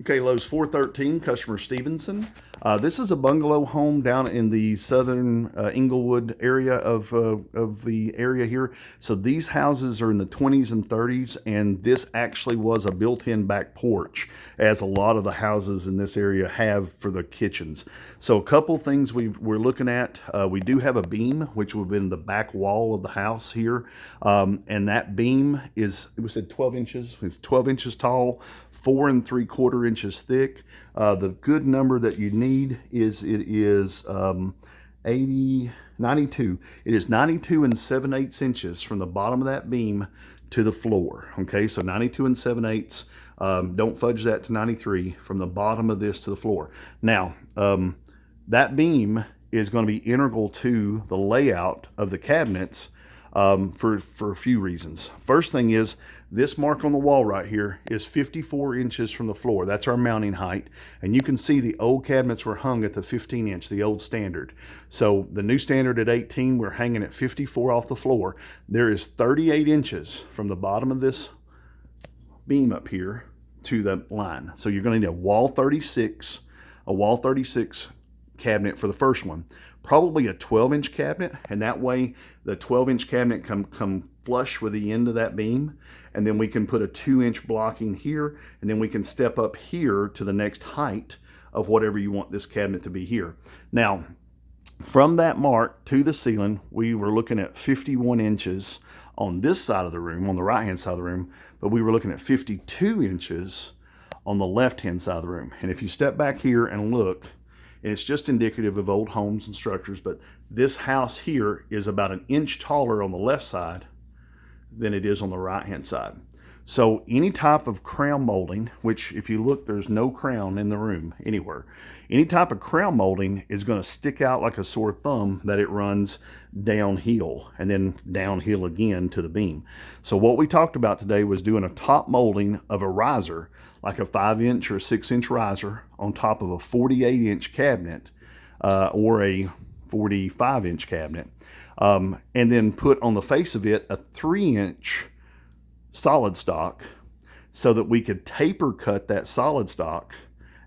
Okay, Lowe's 413, customer Steveson. This is a bungalow home down in the southern Inglewood area of the area here. So these houses are in the 20s and 30s, and this actually was a built-in back porch, as a lot of the houses in this area have for the kitchens. So a couple things we're looking at. We do have a beam, which would have been the back wall of the house here, and that beam is, it was said 12 inches. It's 12 inches tall, 4 3/4 inches thick. The good number that you need is 92. It is 92 and 7/8 inches from the bottom of that beam to the floor. Okay, so 92 and 7/8. Don't fudge that to 93 from the bottom of this to the floor. Now, that beam is going to be integral to the layout of the cabinets for a few reasons. First thing is, this mark on the wall right here is 54 inches from the floor. That's our mounting height. And you can see the old cabinets were hung at the 15 inch, the old standard. So the new standard at 18, we're hanging at 54 off the floor. There is 38 inches from the bottom of this beam up here to the line. So you're going to need a wall 36 cabinet for the first one. Probably a 12-inch cabinet, and that way the 12-inch cabinet come flush with the end of that beam, and then we can put a 2-inch blocking here, and then we can step up here to the next height of whatever you want this cabinet to be here. Now, from that mark to the ceiling, we were looking at 51 inches on this side of the room, on the right-hand side of the room, but we were looking at 52 inches on the left-hand side of the room. And if you step back here and look, and it's just indicative of old homes and structures, but this house here is about an inch taller on the left side than it is on the right-hand side. So any type of crown molding, which if you look, there's no crown in the room anywhere. Any type of crown molding is going to stick out like a sore thumb that it runs downhill and then downhill again to the beam. So what we talked about today was doing a top molding of a riser, like a 5-inch or 6-inch riser on top of a 48-inch cabinet or a 45-inch cabinet, and then put on the face of it a 3-inch solid stock so that we could taper cut that solid stock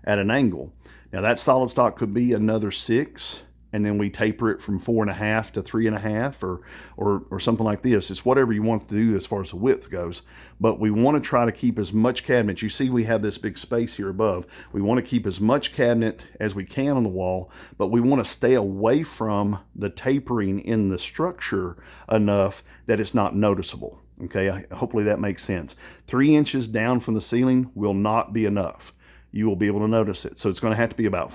at an angle. Now that solid stock could be another 6, and then we taper it from 4.5 to 3.5 or something like this. It's whatever you want to do as far as the width goes, but we want to try to keep as much cabinet. You see we have this big space here above. We want to keep as much cabinet as we can on the wall, but we want to stay away from the tapering in the structure enough that it's not noticeable. Okay, hopefully that makes sense. 3 inches down from the ceiling will not be enough. You will be able to notice it. So it's going to have to be about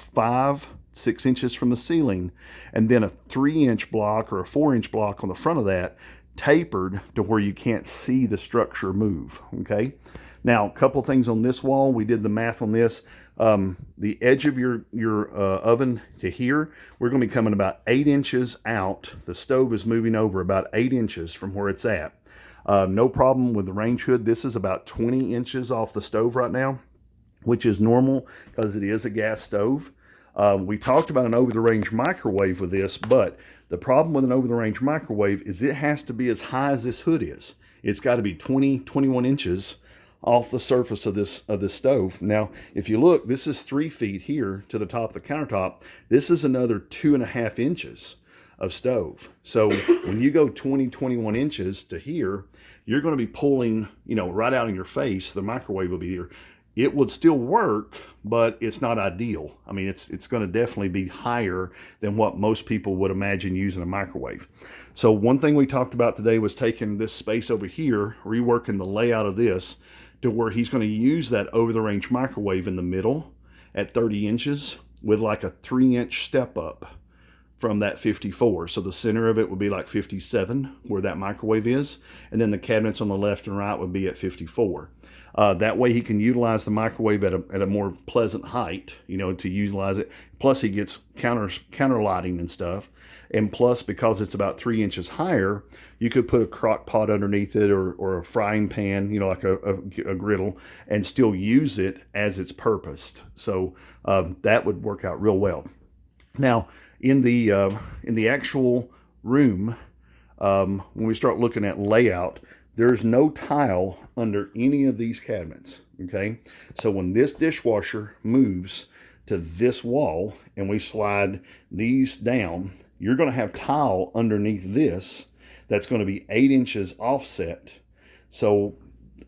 6 inches from the ceiling, and then a 3-inch block or a 4-inch block on the front of that, tapered to where you can't see the structure move. Okay. Now, a couple things on this wall. We did the math on this. The edge of your oven to here, we're going to be coming about 8 inches out. The stove is moving over about 8 inches from where it's at. No problem with the range hood. This is about 20 inches off the stove right now, which is normal because it is a gas stove. We talked about an over-the-range microwave with this, but the problem with an over-the-range microwave is it has to be as high as this hood is. It's got to be 21 inches off the surface of this stove. Now, if you look, this is 3 feet here to the top of the countertop. This is another 2.5 inches of stove. So when you go 21 inches to here, you're going to be pulling, right out in your face. The microwave will be here. It would still work, but it's not ideal. I mean, it's going to definitely be higher than what most people would imagine using a microwave. So one thing we talked about today was taking this space over here, reworking the layout of this to where he's going to use that over-the-range microwave in the middle at 30 inches with like a 3-inch step up from that 54. So the center of it would be like 57 where that microwave is, and then the cabinets on the left and right would be at 54. That way he can utilize the microwave at a more pleasant height, to utilize it. Plus he gets counter lighting and stuff. And plus, because it's about 3 inches higher, you could put a crock pot underneath it or a frying pan, like a griddle, and still use it as it's purposed. So that would work out real well. Now, in the actual room, when we start looking at layout, There's no tile under any of these cabinets, okay? So when this dishwasher moves to this wall and we slide these down, you're gonna have tile underneath this that's gonna be 8 inches offset. So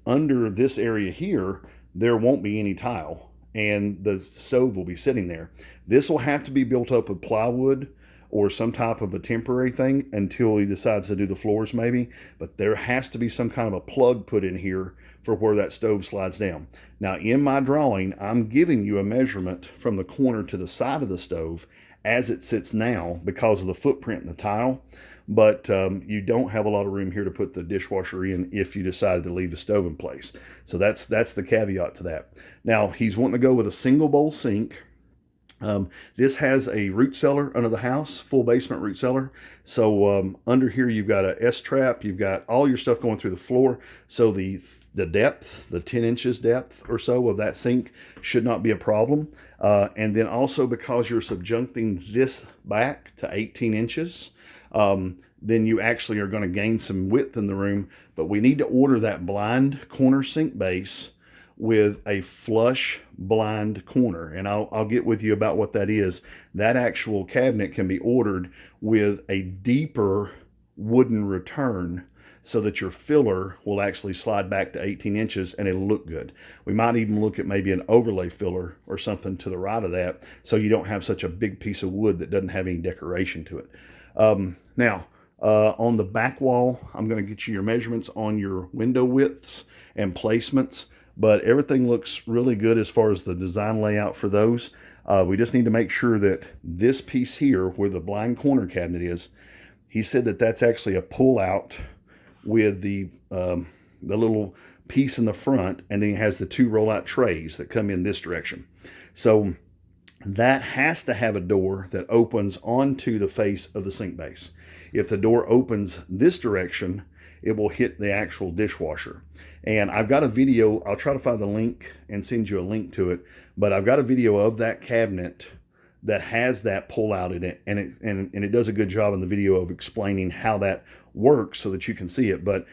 under this area here, there won't be any tile and the stove will be sitting there. This will have to be built up with plywood or some type of a temporary thing until he decides to do the floors maybe, but there has to be some kind of a plug put in here for where that stove slides down. Now in my drawing, I'm giving you a measurement from the corner to the side of the stove as it sits now because of the footprint in the tile, but you don't have a lot of room here to put the dishwasher in if you decided to leave the stove in place. So that's the caveat to that. Now he's wanting to go with a single bowl sink. This has a root cellar under the house, full basement root cellar. So under here you've got a S-trap, you've got all your stuff going through the floor. So the depth, the 10 inches depth or so of that sink should not be a problem. And then also because you're subjuncting this back to 18 inches, then you actually are going to gain some width in the room. But we need to order that blind corner sink base with a flush blind corner, and I'll get with you about what that is. That actual cabinet can be ordered with a deeper wooden return so that your filler will actually slide back to 18 inches and it'll look good. We might even look at maybe an overlay filler or something to the right of that so you don't have such a big piece of wood that doesn't have any decoration to it. Now on the back wall, I'm going to get you your measurements on your window widths and placements, but everything looks really good as far as the design layout for those. We just need to make sure that this piece here where the blind corner cabinet is, he said that that's actually a pull out with the little piece in the front, and then he has the 2 roll-out trays that come in this direction. So that has to have a door that opens onto the face of the sink base. If the door opens this direction, it will hit the actual dishwasher. And I've got a video, I'll try to find the link and send you a link to it, but I've got a video of that cabinet that has that pull out in it, and it does a good job in the video of explaining how that works so that you can see it. But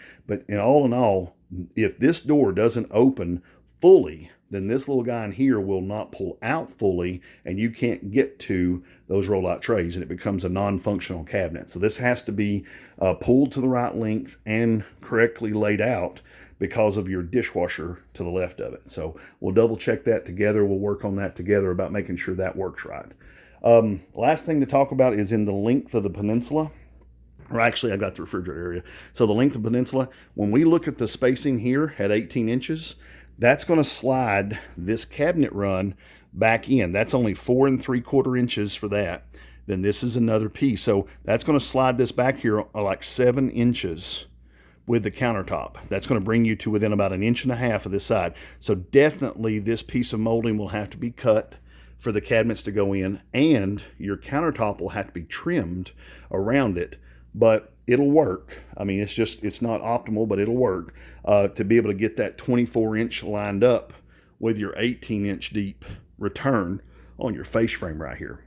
in all, if this door doesn't open fully, then this little guy in here will not pull out fully, and you can't get to those roll-out trays, and it becomes a non-functional cabinet. So this has to be pulled to the right length and correctly laid out because of your dishwasher to the left of it. So we'll double check that together. We'll work on that together about making sure that works right. Last thing to talk about is in the length of the peninsula. Or actually, I've got the refrigerator area. So the length of peninsula, when we look at the spacing here at 18 inches, that's going to slide this cabinet run back in. That's only 4 3/4 inches for that. Then this is another piece. So that's going to slide this back here like 7 inches with the countertop. That's going to bring you to within about 1.5 inches of this side. So definitely this piece of molding will have to be cut for the cabinets to go in, and your countertop will have to be trimmed around it, but it'll work. I mean, it's not optimal, but it'll work to be able to get that 24-inch lined up with your 18-inch deep return on your face frame right here.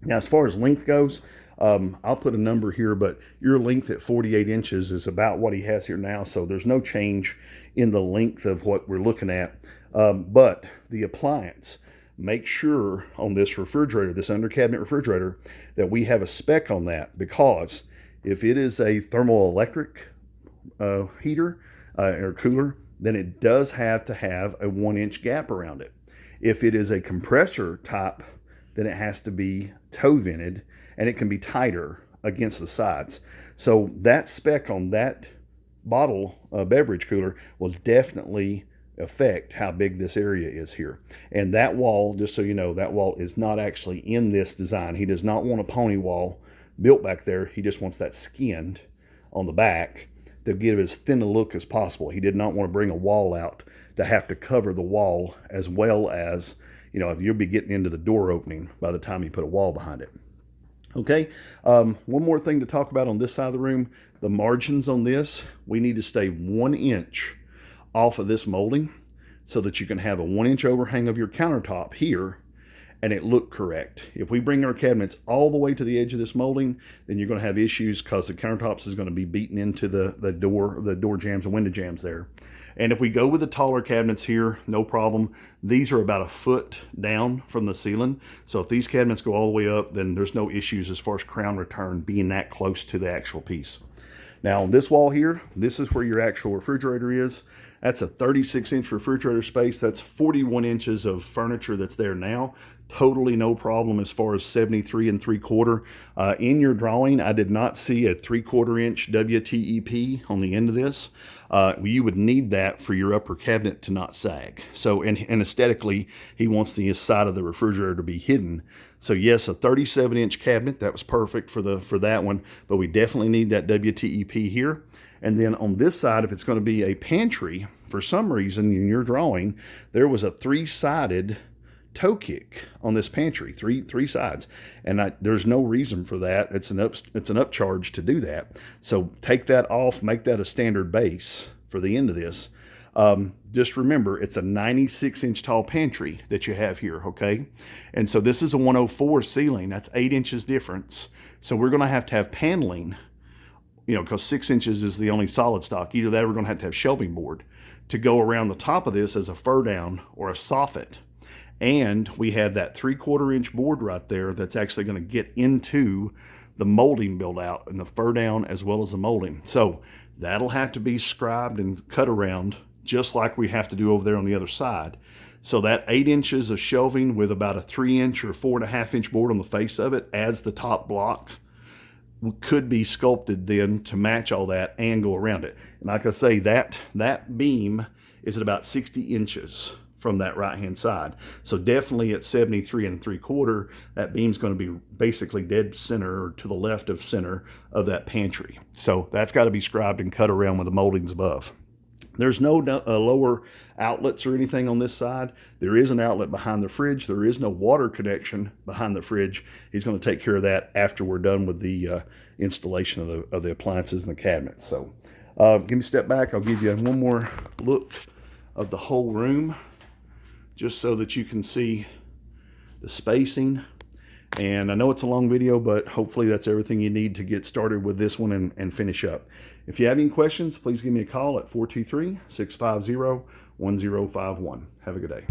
Now, as far as length goes, I'll put a number here, but your length at 48 inches is about what he has here now, so there's no change in the length of what we're looking at. But the appliance, make sure on this refrigerator, this under cabinet refrigerator, that we have a spec on that, because if it is a thermoelectric heater or cooler, then it does have to have a 1-inch gap around it. If it is a compressor type, then it has to be toe vented, and it can be tighter against the sides. So that spec on that bottle beverage cooler will definitely affect how big this area is here. And that wall, just so you know, that wall is not actually in this design. He does not want a pony wall built back there. He just wants that skinned on the back to give it as thin a look as possible. He did not want to bring a wall out to have to cover the wall, as well as, you know, you'll be getting into the door opening by the time you put a wall behind it. Okay, one more thing to talk about on this side of the room. The margins on this, we need to stay 1 inch off of this molding so that you can have a 1-inch overhang of your countertop here, and it looked correct. If we bring our cabinets all the way to the edge of this molding, then you're going to have issues because the countertops is going to be beaten into the door jambs and window jambs there. And if we go with the taller cabinets here, no problem. These are about a foot down from the ceiling. So if these cabinets go all the way up, then there's no issues as far as crown return being that close to the actual piece. Now on this wall here, this is where your actual refrigerator is. That's a 36-inch refrigerator space. That's 41 inches of furniture that's there now. Totally no problem as far as 73 3/4. In your drawing, I did not see a 3/4 inch WTEP on the end of this. You would need that for your upper cabinet to not sag. So, and aesthetically, he wants the side of the refrigerator to be hidden. So yes, a 37-inch cabinet, that was perfect for that one, but we definitely need that WTEP here. And then on this side, if it's going to be a pantry, for some reason in your drawing, there was a 3-sided toe kick on this pantry, three sides, and there's no reason for that. It's an upcharge to do that. So take that off, make that a standard base for the end of this. Just remember, it's a 96-inch tall pantry that you have here, okay? And so this is a 104 ceiling. That's 8 inches difference. So we're going to have paneling, you know, because 6 inches is the only solid stock. Either that or we're going to have shelving board to go around the top of this as a fur down or a soffit. And we have that 3/4 inch board right there that's actually going to get into the molding build out and the fur down as well as the molding. So that'll have to be scribed and cut around just like we have to do over there on the other side. So that 8 inches of shelving with about a 3-inch or 4.5-inch board on the face of it as the top block could be sculpted then to match all that and go around it. And like I say, that beam is at about 60 inches from that right hand side. So definitely at 73 3/4, that beam's going to be basically dead center or to the left of center of that pantry. So that's got to be scribed and cut around with the moldings above. There's no lower outlets or anything on this side. There is an outlet behind the fridge. There is no water connection behind the fridge. He's going to take care of that after we're done with the installation of the appliances and the cabinets. So give me a step back. I'll give you one more look of the whole room, just so that you can see the spacing. And I know it's a long video, but hopefully that's everything you need to get started with this one and finish up. If you have any questions, please give me a call at 423-650-1051. Have a good day.